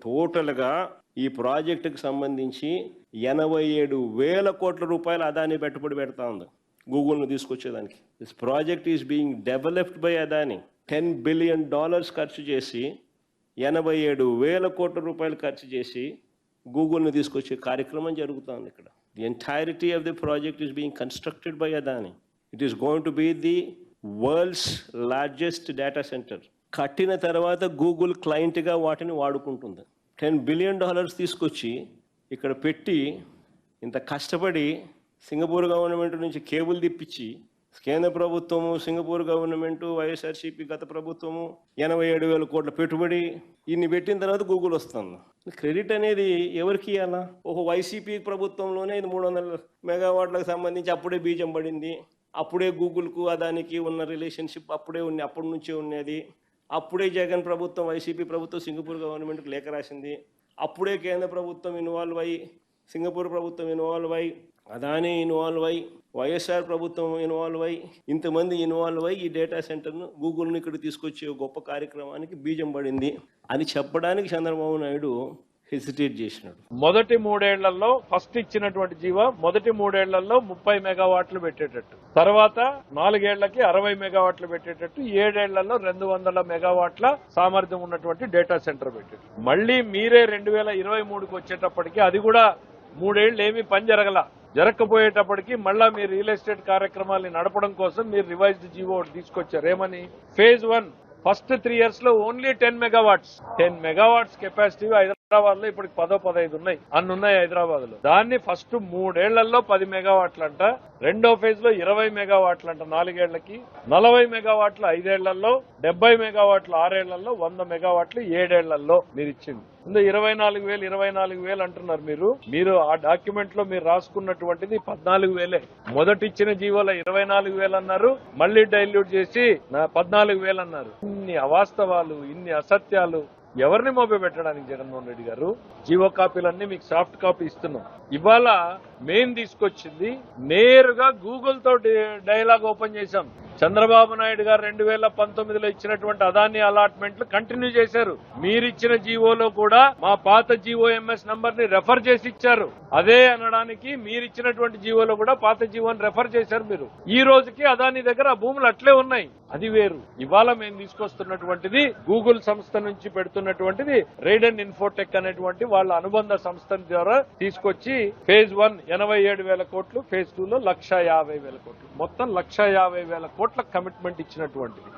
టోటల్గా ఈ ప్రాజెక్టుకు సంబంధించి 87,000 కోట్ల రూపాయలు అదాని పెట్టుబడి పెడతా ఉంది గూగుల్ను తీసుకొచ్చేదానికి. This project is being developed by Adani. $10 billion ఖర్చు చేసి 87,000 కోట్ల రూపాయలు ఖర్చు చేసి గూగుల్ని తీసుకొచ్చే కార్యక్రమం జరుగుతుంది ఇక్కడ. The entirety of the project is being constructed by Adani. It is going to be the world's largest data centre. కట్టిన తర్వాత గూగుల్ క్లయింట్గా వాటిని వాడుకుంటుంది. $10 బిలియన్ తీసుకొచ్చి ఇక్కడ పెట్టి ఇంత కష్టపడి సింగపూర్ గవర్నమెంట్ నుంచి కేబుల్ తిప్పించి కేంద్ర ప్రభుత్వము, సింగపూర్ గవర్నమెంటు, వైఎస్ఆర్సీపీ గత ప్రభుత్వము 87,000 కోట్ల పెట్టుబడి ఇన్ని పెట్టిన తర్వాత గూగుల్ వస్తుంది. క్రెడిట్ అనేది ఎవరికి ఇవ్వాలా? వైసీపీ ప్రభుత్వంలోనే ఇది 300 మెగావాట్లకు సంబంధించి అప్పుడే బీజం పడింది. అప్పుడే గూగుల్కు అదానికి ఉన్న రిలేషన్షిప్ అప్పటి నుంచే ఉన్నది. అప్పుడే జగన్ ప్రభుత్వం, వైసీపీ ప్రభుత్వం సింగపూర్ గవర్నమెంట్కి లేఖ రాసింది. అప్పుడే కేంద్ర ప్రభుత్వం ఇన్వాల్వ్ అయ్యి, సింగపూర్ ప్రభుత్వం ఇన్వాల్వ్ అయ్యి, అదాని ఇన్వాల్వ్ అయ్యి, వైఎస్ఆర్ ప్రభుత్వం ఇన్వాల్వ్ అయ్యి, ఇంతమంది ఇన్వాల్వ్ అయ్యి ఈ డేటా సెంటర్ను గూగుల్ని ఇక్కడ తీసుకొచ్చే గొప్ప కార్యక్రమానికి బీజం పడింది అని చెప్పడానికి చంద్రబాబు నాయుడు హెసిటేట్ చేసినాడు. మొదటి 3 ఏళ్లలో ఫస్ట్ ఇచ్చినటువంటి జీవో మొదటి 3 ఏళ్లలో 30 మెగావాట్లు పెట్టేటట్టు, తర్వాత 4 ఏళ్లకి 60 మెగావాట్లు పెట్టేటట్టు, 7 ఏళ్లలో 200 మెగావాట్ల సామర్థ్యం ఉన్నటువంటి డేటా సెంటర్ పెట్టేటట్టు. మళ్ళీ మీరే 2023కి వచ్చేటప్పటికి అది కూడా 3 ఏళ్లు ఏమీ పని జరగకపోయేటప్పటికి మళ్ళా మీరు రియల్ ఎస్టేట్ కార్యక్రమాన్ని నడపడం కోసం మీరు రివైజ్డ్ జీవో తీసుకొచ్చారు. ఏమని? ఫేజ్ 1 ఫస్ట్ 3 ఇయర్స్ లో ఓన్లీ 10 మెగావాట్స్ కెపాసిటీ హైదరాబాద్ లో ఇప్పటికి 15 ఉన్నాయి, అన్నున్నాయి హైదరాబాద్ లో. దాన్ని ఫస్ట్ 3 ఏళ్లలో 10 మెగావాట్లంట, రెండో ఫేజ్ లో 20 మెగావాట్లంట 4 ఏళ్లకి, 40 మెగావాట్లు 5 ఏళ్లలో, 70 మెగావాట్లు 6 ఏళ్లలో, 100 మెగావాట్లు 7 ఏళ్లలో మీరు ఇచ్చింది. 24,000 అంటున్నారు మీరు ఆ డాక్యుమెంట్ లో మీరు రాసుకున్నటువంటిది 14,000. మొదటి ఇచ్చిన జీవోలో 24,000 అన్నారు, మళ్ళీ డైల్యూట్ చేసి 14,000 అన్నారు. ఇన్ని అవాస్తవాలు, ఇన్ని అసత్యాలు ఎవరిని మోపి పెట్టడానికి జగన్మోహన్ రెడ్డి గారు? జీవో కాపీలన్నీ మీకు సాఫ్ట్ కాపీ ఇస్తున్నాం. ఇవాళ మెయిన్ తీసుకొచ్చింది నేరుగా గూగుల్ తో డైలాగ్ ఓపెన్ చేశాం. చంద్రబాబు నాయుడు గారు 2019లో ఇచ్చినటువంటి అదాని అలాట్మెంట్లు కంటిన్యూ చేశారు. మీరిచ్చిన జీవోలో కూడా మా పాత జీవోఎంఎస్ నంబర్ ని రెఫర్ చేసి ఇచ్చారు. అదే అనడానికి మీరిచ్చినటువంటి జీవోలో కూడా పాత జీవోని రెఫర్ చేశారు మీరు. ఈ రోజుకి అదాని దగ్గర ఆ భూములు అట్లే ఉన్నాయి. అది వేరు. ఇవాళ మేము తీసుకొస్తున్నటువంటిది గూగుల్ సంస్థ నుంచి పెడుతున్నటువంటిది రైడెన్ ఇన్ఫోటెక్ అనేటువంటి వాళ్ళ అనుబంధ సంస్థ ద్వారా తీసుకొచ్చి ఫేజ్ 1 87,000 కోట్లు, ఫేజ్ 2లో 150,000 కోట్లు, మొత్తం 150,000 కోట్ల కమిట్మెంట్ ఇచ్చినటువంటిది.